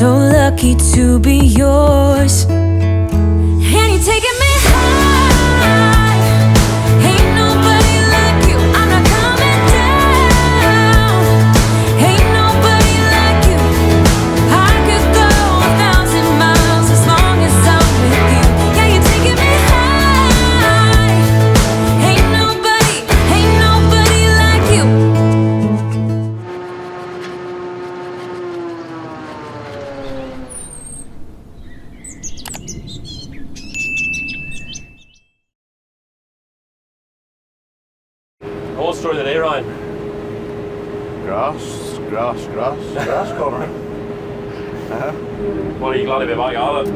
so lucky to be yours. And you're taking me high. Ain't nobody like you. I'm not coming down. Ain't nobody like you. I could go 1,000 miles as long as I'm with you. Yeah, you're taking me high. Ain't nobody like you. Whole story today, Ryan. Grass corner. Well, are you glad to be back at it?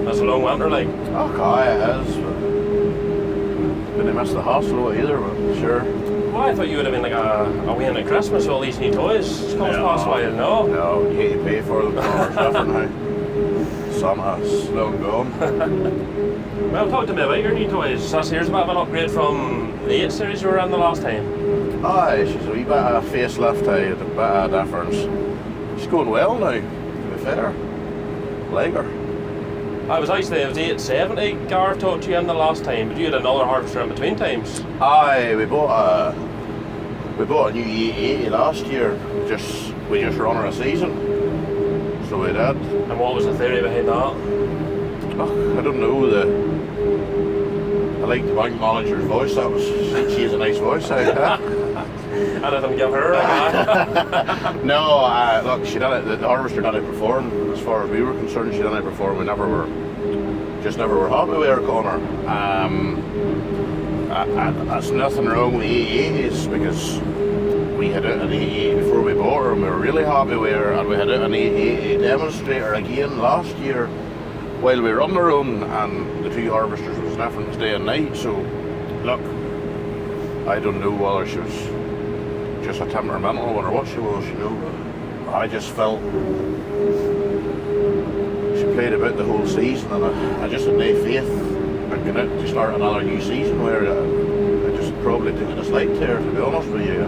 That's a long winter, like. Okay, it is, but didn't miss the hospital either, but sure. Well, I thought you would have been like a win at Christmas with all these new toys. It's comes past why I didn't know. No, you hate to pay for them, corner's different now. Santa's long gone. Well, talk to me about your new toys. This here's a bit of an upgrade from the 8 Series you were in the last time. Aye, she's a wee bit of a facelift, a bit of a difference. She's going well now, to be fair. Like her. I was actually, it was 870 Gareth talked to you in the last time, but you had another harvester in between times. Aye, we bought a new E80 last year. We just run her a season. So we did. And what was the theory behind that? Oh, I don't know. I like the bank manager's voice. She has a nice voice. I didn't give her a No, look, she didn't. The harvester didn't perform as far as we were concerned. She didn't perform. We never were happy with her corner. That's nothing wrong with E80s because we had out an E80 before we bought her and we were really happy with her, and we had out an E80 demonstrator again last year while we were on the road, and the two harvesters was different day and night. So look, I don't know whether she was just a temperamental one or what she was, you know, but I just felt she played about the whole season, and I just had no faith in going out to start another new season where I just probably took a dislike to her, to be honest with you.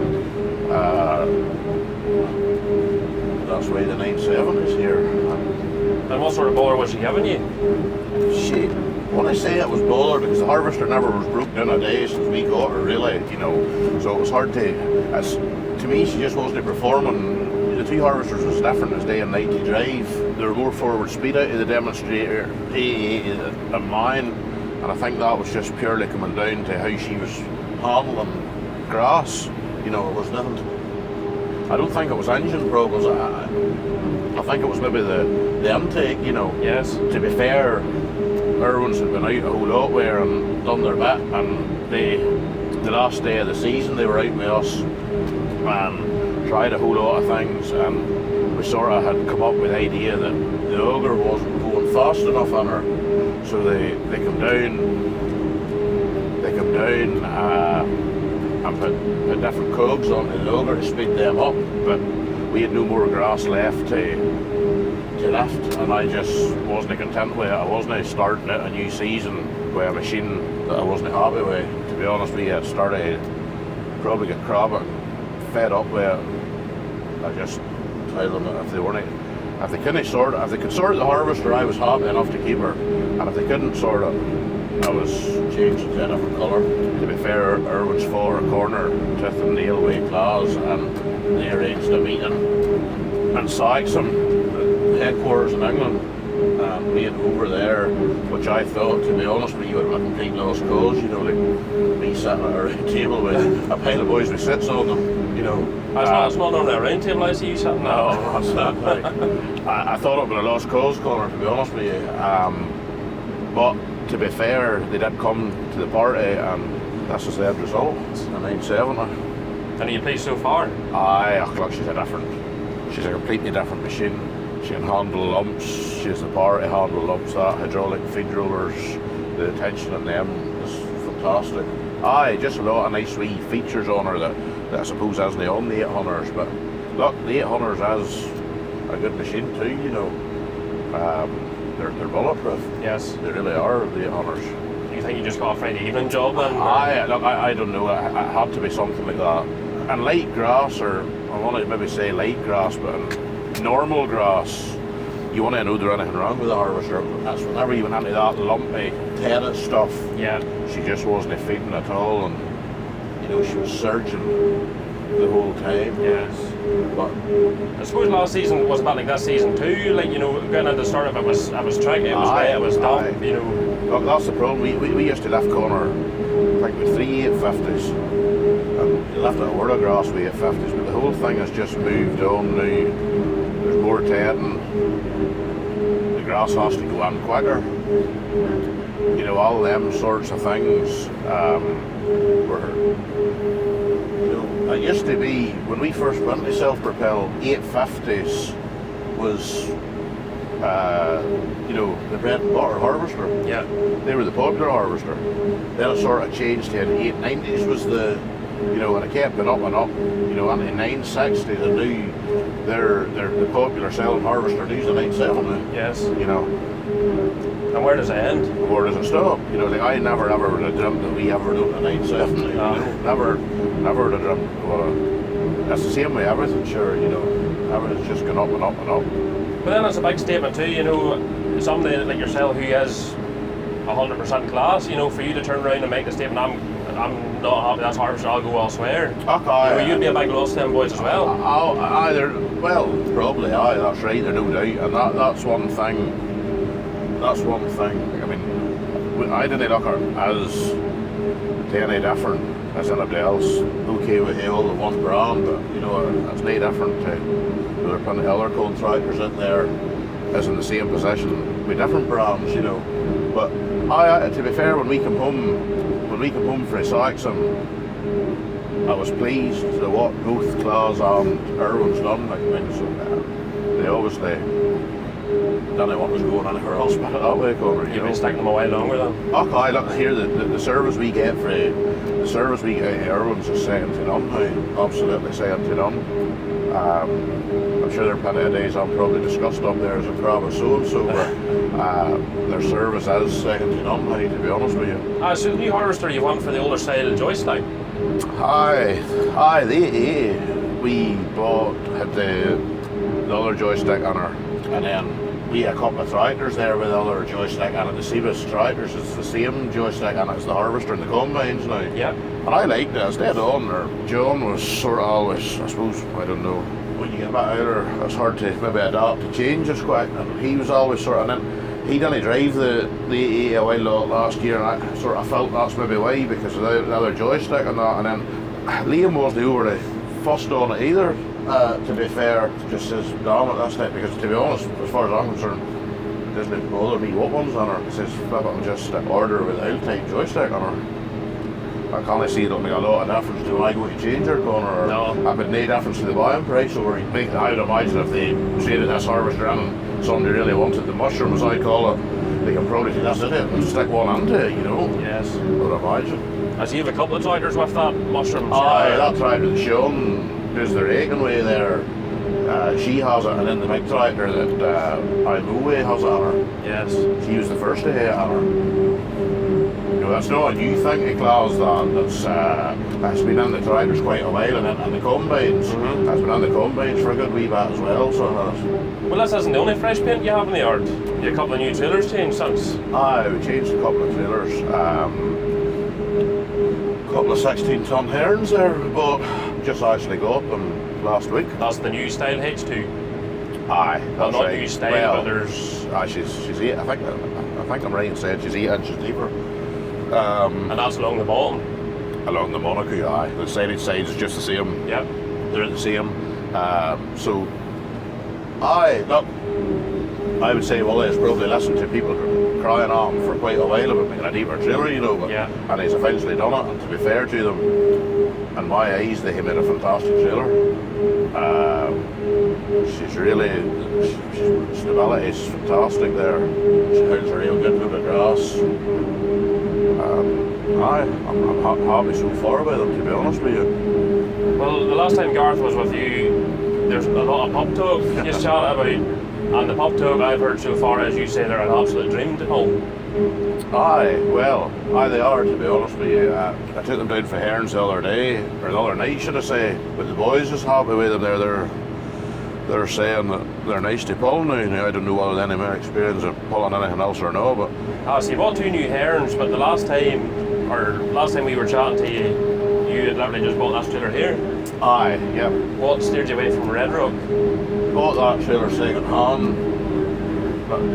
That's why the 9.7 is here. And what sort of bowler was she giving you? When I say it was bowler, because the harvester never was broken in a day since we got her, really, you know. So it was hard to me, she just wasn't performing. The two harvesters was different as day and night to drive. There were more forward speed out of the demonstrator than mine, and I think that was just purely coming down to how she was handling grass. You know, it was nothing. I don't think it was engine problems. I think it was maybe the intake, you know. Yes. To be fair, Irwin's had been out a whole lot with her and done their bit, and the last day of the season they were out with us and tried a whole lot of things, and we sort of had come up with the idea that the auger wasn't going fast enough on her, so they come down and put different cogs on the auger to speed them up, but we had no more grass left to lift, and I just wasn't content with it. I wasn't starting out a new season with a machine that I wasn't happy with. To be honest with you, I started probably get fed up with it. I just told them that if they could sort the harvester, I was happy enough to keep her, and if they couldn't sort it, I was changing to a different colour. To be fair, Irwin's for a corner, tooth and nail weight claws, and they arranged a meeting in Saxon, the headquarters in England, and made over there, which I thought, to be honest with you, would have been a complete lost cause, you know, like me sitting at a round table with a pile of boys with sits on them, you know. It's not on a round table, I see you sitting there. No, that's not like, I thought it would have been a lost cause, Connor, to be honest with you. But to be fair, they did come to the party, and that's the end result. It's a 9.7. And are you pleased so far? Aye, look, she's a completely different machine. She can handle lumps. She has the power to handle lumps. That hydraulic feed rollers, the tension in them is fantastic. Aye, just a lot of nice wee features on her that I suppose isn't on the 800s. But look, the 800s is a good machine too, you know. They're bulletproof. Yes. They really are, the 800s. Do you think you just got a Friday evening job then? I don't know. It had to be something like that. And light grass, or I want to maybe say light grass, but normal grass, you want to know there's anything wrong with the harvester. That's whenever you went into that lumpy, tennis stuff. Yeah. She just wasn't feeding at all, and you know she was surging the whole time. Yes. But I suppose last season was about like that season too. Like, you know, going at the start of it was tricky, it was wet, it was damp, you know. Look, that's the problem. We used to left corner, I think with 3 850s, and you left it a word of grass with 850s, but the whole thing has just moved on now. There's more tedding. The grass has to go on quicker. You know, all them sorts of things were. It used to be, when we first went to self-propelled, 850s was, you know, the bread and butter harvester. Yeah. They were the popular harvester. Then it sort of changed to 890s was the, you know, and it kept going up and up. You know, and the 960s, and now they're the popular selling harvester. These are 970. Yes. You know. And where does it end? Where does it stop? You know, like I never ever would have dreamt that we ever done a 970. You know, never would have dreamt. Well, that's the same way everything, sure. You know, everything's just going up and up and up. But then it's a big statement too. You know, somebody like yourself who is 100% class. You know, for you to turn around and make the statement, I'm not happy. That's harvester. I'll go elsewhere. Okay. You know, you'd be a big loss to them boys as well. Well, probably. That's right. There's no doubt, and that's one thing. That's one thing. I mean, I didn't look at it as any different as anybody else. Okay, we have all the one brand, but you know, it's no different to there are plenty of other contractors in there is in the same position with different brands, you know. But to be fair, when we come home from Saxon, I was pleased with what both Claus and Irwin's done. Like, I mean, so, they obviously don't know what was going on anywhere else, but that way, Conor. You've been sticking them away longer then. Okay, look here. The service we get for Irwin's is second to none now. Absolutely second to none. I'm sure there are plenty of days I'm probably discussed up there as a crab and so and so, but their service is second to none now, to be honest with you. So the new harvester you want for the older style joystick? We bought had the other joystick on her, and then we had a couple of tractors there with the other joystick on it. The Seabus tractors, it's the same joystick on it as the harvester and the combines now. Yeah. And I liked it. I stayed on there. John was sort of always, I suppose, I don't know, when you get back out there, it's hard to maybe adapt to changes quick. And he was always sort of, and then he didn't drive the 88 a while last year, and I sort of felt that's maybe why, because of the other joystick and that. And then Liam wasn't overly fussed on it either. To be fair, just says damn it, that's it, because to be honest, as far as I'm concerned, it doesn't bother me what one's on her. It says flip it and just order with the L-type joystick on her. I can't see it don't make a lot of difference to when I go to change her, Conor. No. I would no difference to the buying price, or I would imagine if they traded this harvester and somebody really wanted the mushroom, as I call it, they can probably say that's it and stick one onto it, you know. Yes. I would imagine. I see you have a couple of tractors with that mushroom. Aye, that tractor with Sean does the raking way there. She has it, and then the big tractor that I Mowe has it on her. Yes. She was the first to have it on her. You know, that's not a new thing to Claus, that's been in the tractors quite a while, and the combines. Mm-hmm. That's been in the combines for a good wee bit as well, so it has. Well, this isn't the only fresh paint you have in the yard. You have a couple of new trailers changed since. Aye, we changed a couple of trailers. A couple of 16-ton herons there, but just actually got them last week. That's the new style H2. Aye, Well, that's not right. new style, Well, but there's... she's 8. I think I'm right in saying she's 8 inches deeper. And that's along the bottom. Along the Monaco, aye. The sides is just the same. Yep. They're the same. So, aye, look, I would say Willie has probably listened to people crying on for quite a while about making a deeper trailer, you know, but, Yeah. and he's eventually done it, and to be fair to them, in my eyes, they have made a fantastic trailer. She's really, stability is fantastic there. She holds a real good load of grass. I'm happy so far with them, to be honest with you. Well, the last time Garth was with you, there's a lot of pop talk you chat about. And the pop talk I've heard so far, as you say, they're an absolute dream to own. Aye, they are, to be honest with you. I took them down for herons the other day, or the other night, should I say, but the boys is happy with them there. they're saying that they're nice to pull now. I don't know whether any more experience of pulling anything else or no, but So you bought 2 new herons, but the last time we were chatting to you, you had literally just bought that trailer here. aye, yep. What steered you away from Red Rock? Bought that trailer second hand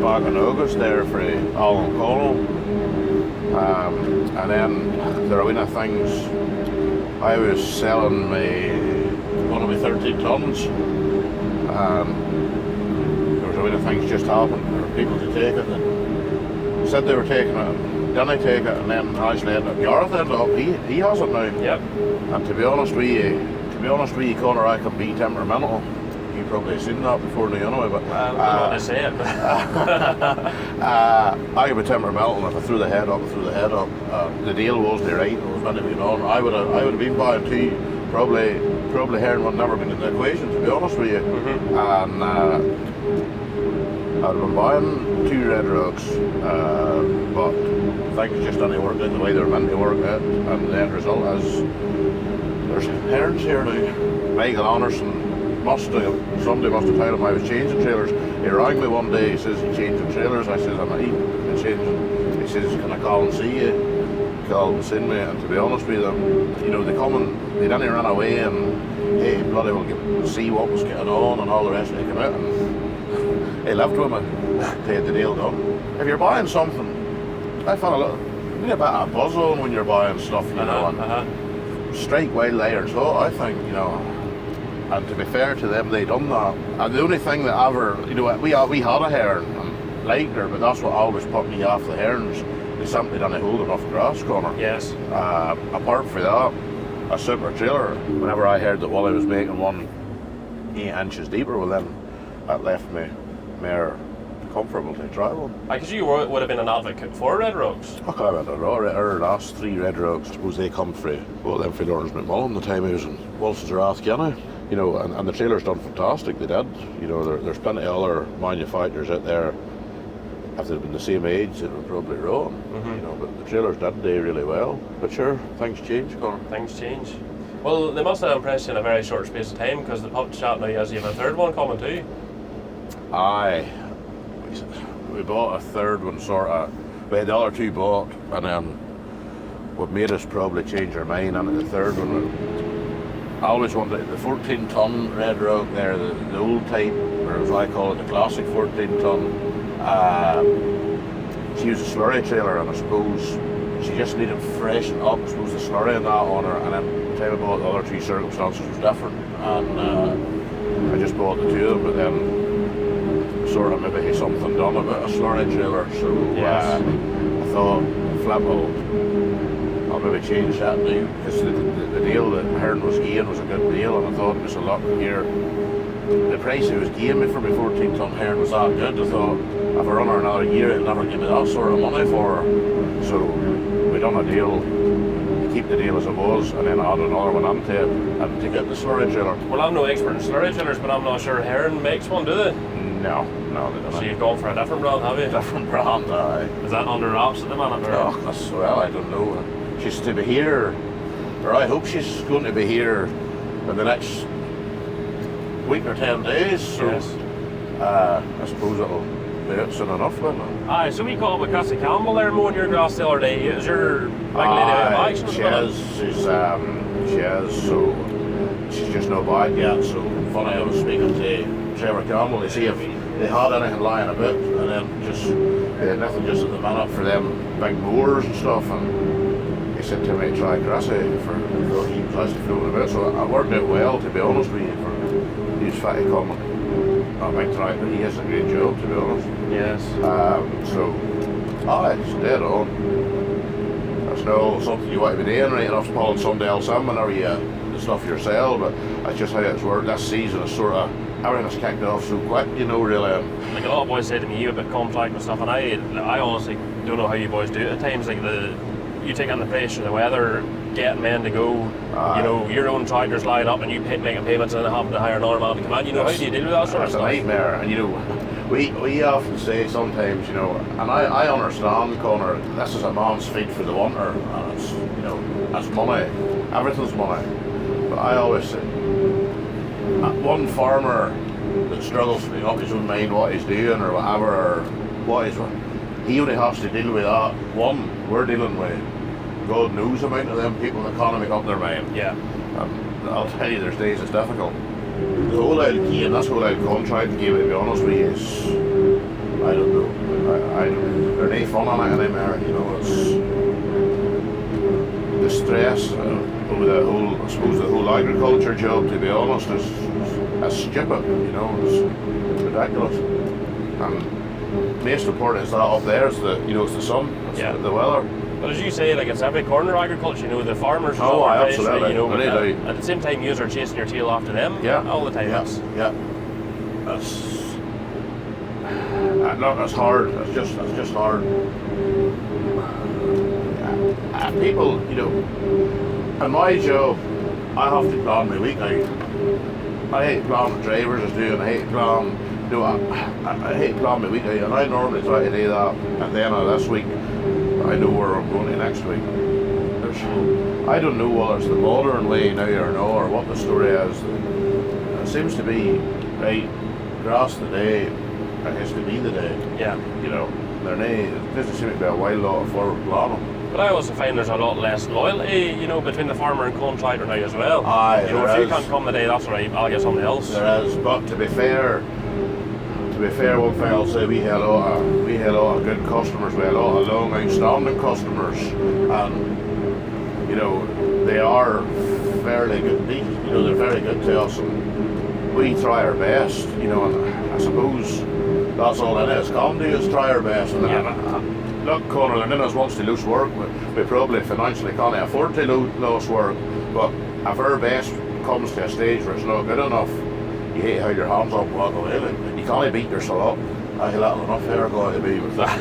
back in August there for Alan Connell. And then there are of things. I was selling one of my 13 tons. There was a bit of things just happened. There were people to take it and said they were taking it. Then I take it, and then actually Gareth ended up. He has it now. Yep. And to be honest with you, Connor, I can be temperamental. You probably seen that before now, anyway. But I don't know what to say it. I can be temperamental, and if I threw the head up, I threw the head up. The deal wasn't right. It was meant to be on. I would have been buying 2. Probably herring would never been in the equation, to be honest with you. And I'd have been buying 2 Red Rocks, but things just didn't work out the way they were meant to work out, and the end result is there's herons here now. Michael Anderson somebody must have told him I was changing trailers. He rang me one day, he says he's changing trailers. I says, I'm changing. He says, can I call and see you? Called and seen me, and to be honest with them, they come and they didn't run away and hey, bloody well see what was getting on and all the rest. They come out and they left with me. They had the deal done. If you're buying something, I found a bit of a buzz on when you're buying stuff, and strike while iron's hot, I think, and to be fair to them, they done that. And the only thing that ever, we had a heron and liked her, but that's what always put me off the herons. They simply didn't hold enough grass, Connor. Yes. Apart from that, a super trailer, whenever I heard that Wally was making one 8 inches deeper, well then that left me more comfortable to travel. Because you would have been an advocate for Red Rocks. I went our last 3 Red Rocks, suppose they come from Lawrence McMullen the time he was in Wilson's Rathkenny. And the trailer's done fantastic, they did. There's plenty of other manufacturers out there. If they'd been the same age, it would probably run. But the trailers did do really well. But sure, things change, Connor. Things change. Well, they must have impressed you in a very short space of time, because the pub chat now has you have a third one coming too. Aye. We bought a third one, sort of. We had the other 2 bought, and then what made us probably change our mind on the third one. I always wanted the 14-ton Red Rock there, the old type, or as I call it, the classic 14-ton. She was a slurry trailer, and I suppose she just needed freshen up. I suppose the slurry and that on her, and then the time I bought the other 2 circumstances was different, and I just bought the 2 of them, but then sort of maybe something done about a slurry trailer, so yes. I thought, I'll maybe change that now, because the deal that Hearn was giving was a good deal, and I thought it was a lot here. The price he was giving me for my 14-ton Hearn was that good. I thought, if I run her another year, he'll never give me that sort of money for her. So we done a deal, to keep the deal as it was, and then add another one onto it, and to get the slurry trailer. Well, I'm no expert in slurry trailers, but I'm not sure Heron makes one, do they? No, they don't. So you've gone for a different brand, have you? Different brand, aye. Is that under wraps at the minute? Oh, well, I don't know. She's to be here, or I hope she's going to be here in the next week or 10 days. So yes. I suppose it'll be out soon enough, won't it? Aye, so we caught up with Cassie Campbell there mowing your grass the other day. Is your big lady out of action? She is, so she's just not back yet. So funny, I was speaking to Trevor Campbell to see if they had anything lying about, and then they had nothing just at the minute for them big mowers and stuff, and he said to me, try Grassy for he was actually throwing a bit, so I worked out well, to be honest with you, for these fatty coming. I might try it, but he has a great job, to be honest. Yes. It's dead on. That's no something you want to be doing, right enough, pulling somebody else in whenever you the stuff yourself, but that's just how it's worked. This season is sort of, everything's kicked off so quick, really. Like a lot of boys say to me, you have a bit contract and stuff, and I honestly don't know how you boys do it at times. Like you take on the pressure of the weather, getting men to go, your own tractors line up and you making payments and then having to hire another man to come in. How do you deal with that sort of stuff? It's a nightmare, and we often say sometimes, and I understand, Connor, this is a man's feed for the winter, and it's, that's money, everything's money. But I always say, one farmer that struggles to make up his own mind what he's doing or whatever, or what he's, he only has to deal with that one. We're dealing with God knows the amount of them people that can't make up their mind. Yeah. And I'll tell you, there's days it's difficult. The whole old game, this whole old contract game, to be honest with you, is, I don't know. I don't, there's no fun on it anymore, you know. It's the stress over the whole, I suppose the whole agriculture job, to be honest, is stupid, you know. It's ridiculous. And most important is that up there is the, you know, it's the sun, it's the weather. But as you say, like, it's every corner of agriculture, you know, the farmers, absolutely, you know, really do. At the same time, yous are chasing your tail after them all the time. That's it's hard. It's just hard. People, you know, in my job, I have to plan my week out. I hate planning drivers is doing. I hate planning. You know, I hate planning my week out, and I normally try to do that at the end of this week. I know where I'm going to next week. I don't know whether it's the modern way now or no, or what the story is. It seems to be, right, grass today, it has to be the day. Yeah. You know, there doesn't seem to be a wild lot of forward planning. But I also find there's a lot less loyalty, you know, between the farmer and contractor now as well. Aye, you know, if you can't come today, that's all right, I'll get somebody else. There is, but to be fair, one thing I'll say, we had a lot of good customers, we had a lot of long outstanding customers, and you know, they are fairly good, you know, they're very good to us, and we try our best, you know, and I suppose that's all it is. Can do is try our best, and look, Conor, there none wants to lose work, we probably financially can't afford to lose work, but if our best comes to a stage where it's not good enough, you hate how your hands up walk away. You can't beat yourself up. I little enough hair going to be with that.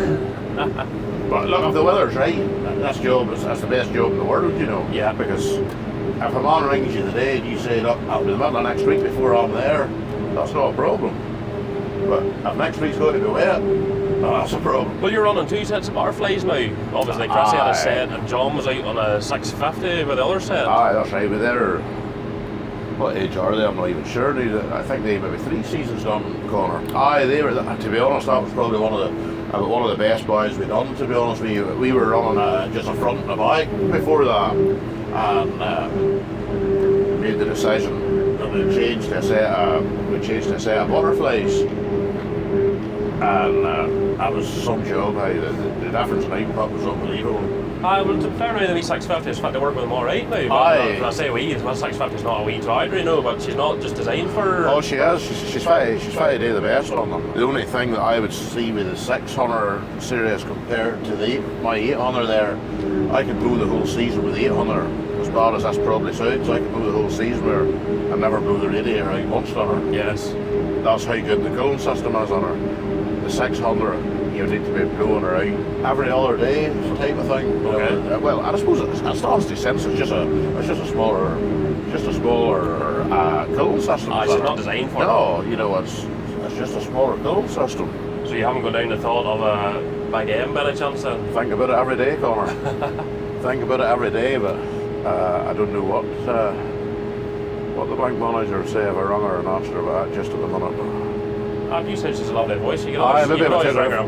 But look, if the weather's right, that's the best job in the world, you know. Yeah. Because if a man rings you today and you say, look, I'll be the middle of next week before I'm there, that's not a problem. But if next week's going to be wet, that's a problem. Well, you're running 2 sets of butterflies now. Obviously, Chrissy had a set, and John was out on a 650 with the other set. Aye, that's right. But they're, what age are they? I'm not even sure. I think they maybe 3 seasons done, Conor. Aye, they were. To be honest, that was probably one of the best buys we done. To be honest with you, we were running just a front and a back before that, and made the decision that we changed to a set of butterflies, and that was some job. The difference in output was unbelievable. Well, to be fair now, the wee 650 is fit to work with them all right now. Aye. When I say wee, well, 650 is not a wee tractor, you know, but she's not just designed for... Oh, she is. She's trying to do the best on them. The only thing that I would see with the 600 series compared to my 800 there, I could go the whole season with the 800. As bad as that's probably sounds, I could go the whole season where I never blew the radiator out once on her. Yes. That's how good the cooling system is on her. The 600, you need to be blowing her out every other day, type of thing. Okay. Well, I suppose it's not as sense. It's just a smaller cooling system. It's not designed for No, you know, it's just a smaller cooling system. So you haven't gone down the thought of a big M by any chance then? Think about it every day, Conor. Think about it every day, but I don't know what the bank manager would say if I rung her and asked her about it just at the minute. You said she's a lovely voice. You can always, maybe if I take ring her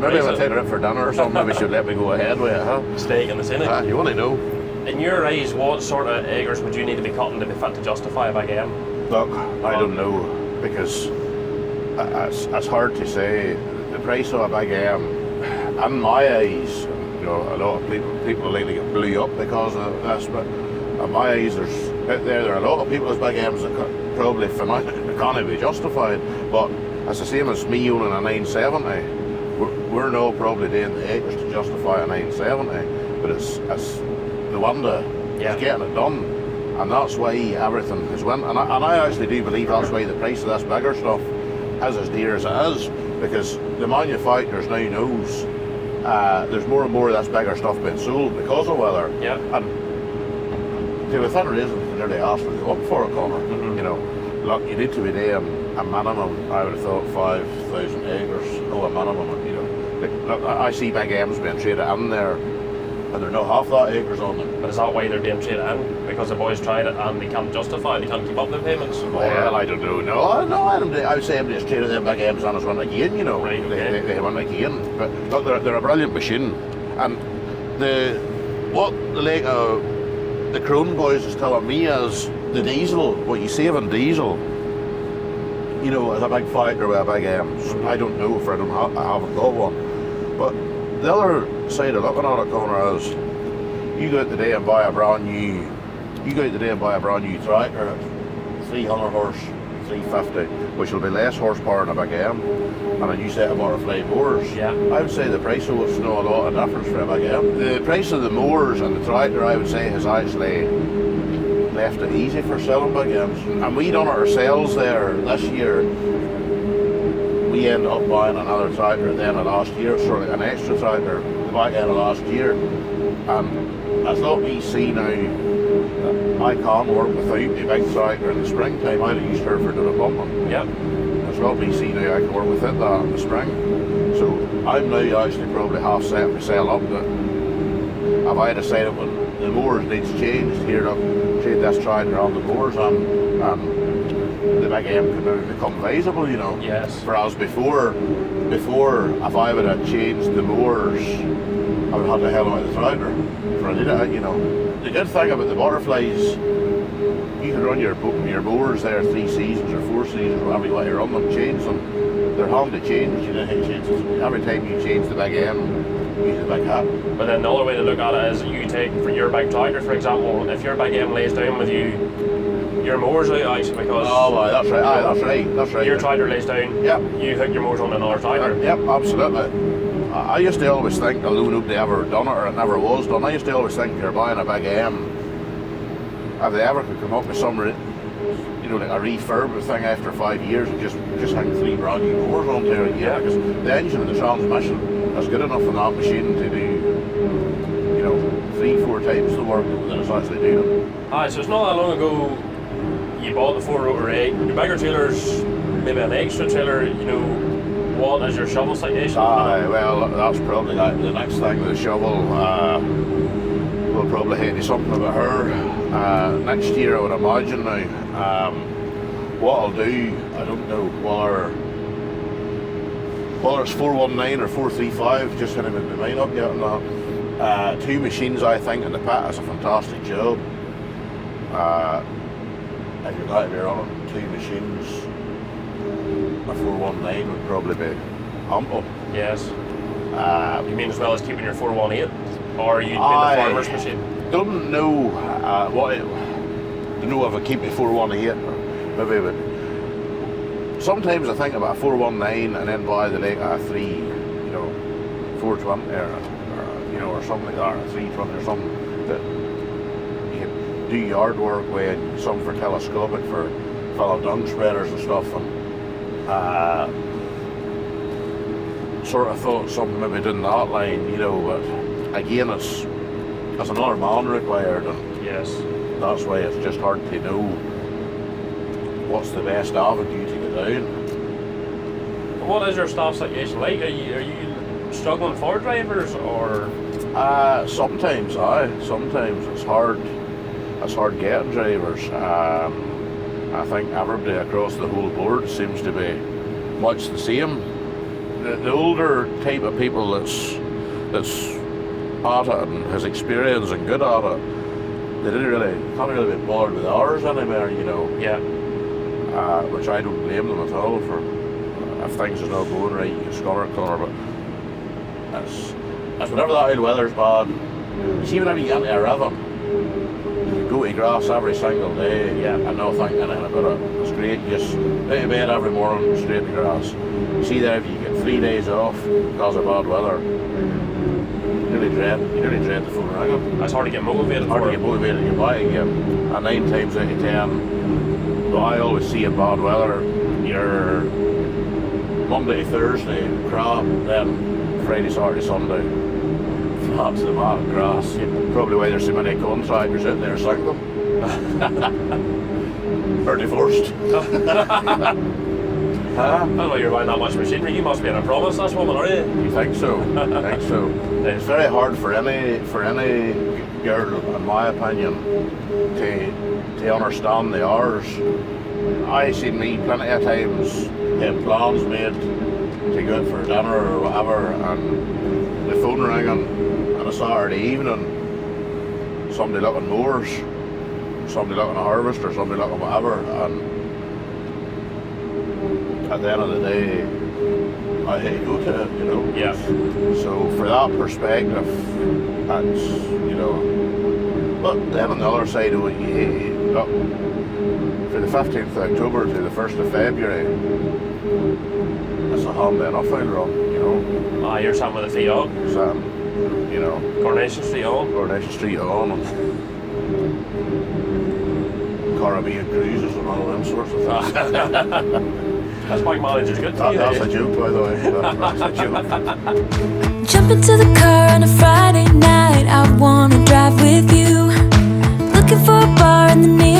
out for dinner or something, maybe she'll let me go ahead with it, huh? Steak in the Senate. You want to know? In your eyes, what sort of acres would you need to be cutting to be fit to justify a big M? Look, I don't know, because it's hard to say. The price of a big M, in my eyes, you know, a lot of people lately get blew up because of this, but in my eyes, there are a lot of people as big M's that probably can't be justified, but it's the same as me owning a 970. We're now probably doing the acres to justify a 970, but it's the wonder is getting it done, and that's why everything is went. And I actually do believe that's why the price of this bigger stuff is as dear as it is, because the manufacturers now knows there's more and more of this bigger stuff being sold because of weather. Yeah. And to within reason, they nearly asked for the up for a corner. Mm-hmm. You know, look, you need to be there. A minimum, I would have thought 5,000 acres, a minimum, you know. Look, I see big M's being traded in there and they're not half that acres on them. But is that why they're being traded in? Because the boys tried it and they can't justify, they can't keep up the payments? Well, I don't know. No, I would say I'm just traded them big M's on us one again, you know. Right, okay. They won again. But look, they're a brilliant machine. And the Crone boys is telling me is the diesel, what you save on diesel, you know, as a big factor with a big M's. I don't know if I haven't got one. But the other side of looking at it, Connor, is you go out today and buy a brand new tractor at 300 horse, 350, which will be less horsepower than a big M, and a new set of butterfly mowers. Yeah. I would say the price of it's not a lot of difference for a big M. The price of the mowers and the tractor, I would say, has actually left it easy for selling big M's. And we done it ourselves there this year. We ended up buying another tractor at the end of last year, sort of an extra tractor at the back end of last year. And as lot we see now, I can't work without the big tractor in the springtime. I'd have used her for doing pumping. Yep. As lot we see now, I can work without that in the spring. So I'm now actually probably half set myself up that if I decided when the mowers needs changed, here to trade this tractor on the mowers and the big M can now become visible, you know. Yes. Whereas before, if I would have changed the mowers, I would have had to hell out of the tractor for a little, you know. The good thing about the butterflies, you can run your mowers there 3 seasons or 4 seasons, whatever you want to run them, change them. They're hard to change, you know how to change them. Every time you change the big M, you use the big hat. But then the other way to look at it is you take for your big tractor, for example, if your big M lays down with you, your mower's out because... Oh, well, that's right. That's right. Your tractor lays down, yep. You hook your mowers on another tractor. Yep, absolutely. I used to always think, although nobody ever done it or it never was done, I used to always think if you're buying a big M, if they ever could come up with some, you know, like a refurb thing after 5 years and just hang 3 brand new mowers on there, yeah, because the engine and the transmission is good enough on that machine to do, you know, 3-4 times the work that it's actually doing. Aye, so it's not that long ago you bought the 4-rotor 8, your bigger trailer's maybe an extra trailer, you know. What is your shovel citation? Well, that's probably the next thing, the shovel. We'll probably hit something about her next year, I would imagine now. What I'll do, I don't know, whether it's 419 or 435, just kind of make my mind up yet on that. 2 machines, I think, in the pit is a fantastic job. If you're going to be running 2 machines, a 419 would probably be ample. Yes. You mean as well as keeping your 418? Or are you in the farmer's machine? Don't know don't know if I keep my 418 or maybe, but sometimes I think about a 419 and then buy the like a 420 or something like that, or a 320 or something that you can do yard work with, some for telescopic for fellow dung spreaders and stuff. And sort of thought something maybe doing that line, you know, but again it's another man required, and yes, that's why it's just hard to know what's the best avenue to get down. What is your staff situation like? Are you struggling for drivers or? Sometimes it's hard getting drivers. I think everybody across the whole board seems to be much the same. The older type of people that's at it and has experience and good at it, they can't really be bothered with hours anymore, you know. Yeah. Which I don't blame them at all for. If things are not going right, you can scunner, but that's whenever that old weather's bad. You see, whenever you get into a rhythm, you can go to grass every single day, yeah, and not think anything about it. It's great. You just go to bed every morning, straight to grass. You see there, if you get 3 days off because of bad weather, you nearly dread the phone ringing. It's hard to get motivated. Hard to get motivated to get by again. And 9 times out of 10, what I always see in bad weather, you're Monday, Thursday, crap, then Friday, Saturday, Sunday, flat to the mat and grass. Probably why there's so many contractors out there single. Or divorced. Huh? That's why you're buying that much machinery. You must be in a promise, this woman, are you? You think so? I think so. It's very hard for any girl, in my opinion, to understand the hours. I seen me plenty of times have plans made to go out for dinner or whatever, and the phone ringing on a Saturday evening, somebody looking mowers, somebody looking a harvester, somebody looking whatever, and at the end of the day, I hate to go to it, you know. Yeah. So for that perspective, that's, you know. But then on the other side of it, you look, for the 15th of October to the 1st of February, that's a hand enough I'll run, you know. You're sitting with the feet on. So, you know. Coronation Street on. Coronation Street on, and Caribbean cruises and all them sorts of things. That's bike manager's good to you. That's a joke, by the way. That's a joke. Jump into the car on a Friday night. I wanna drive with you. Looking for a bar in the near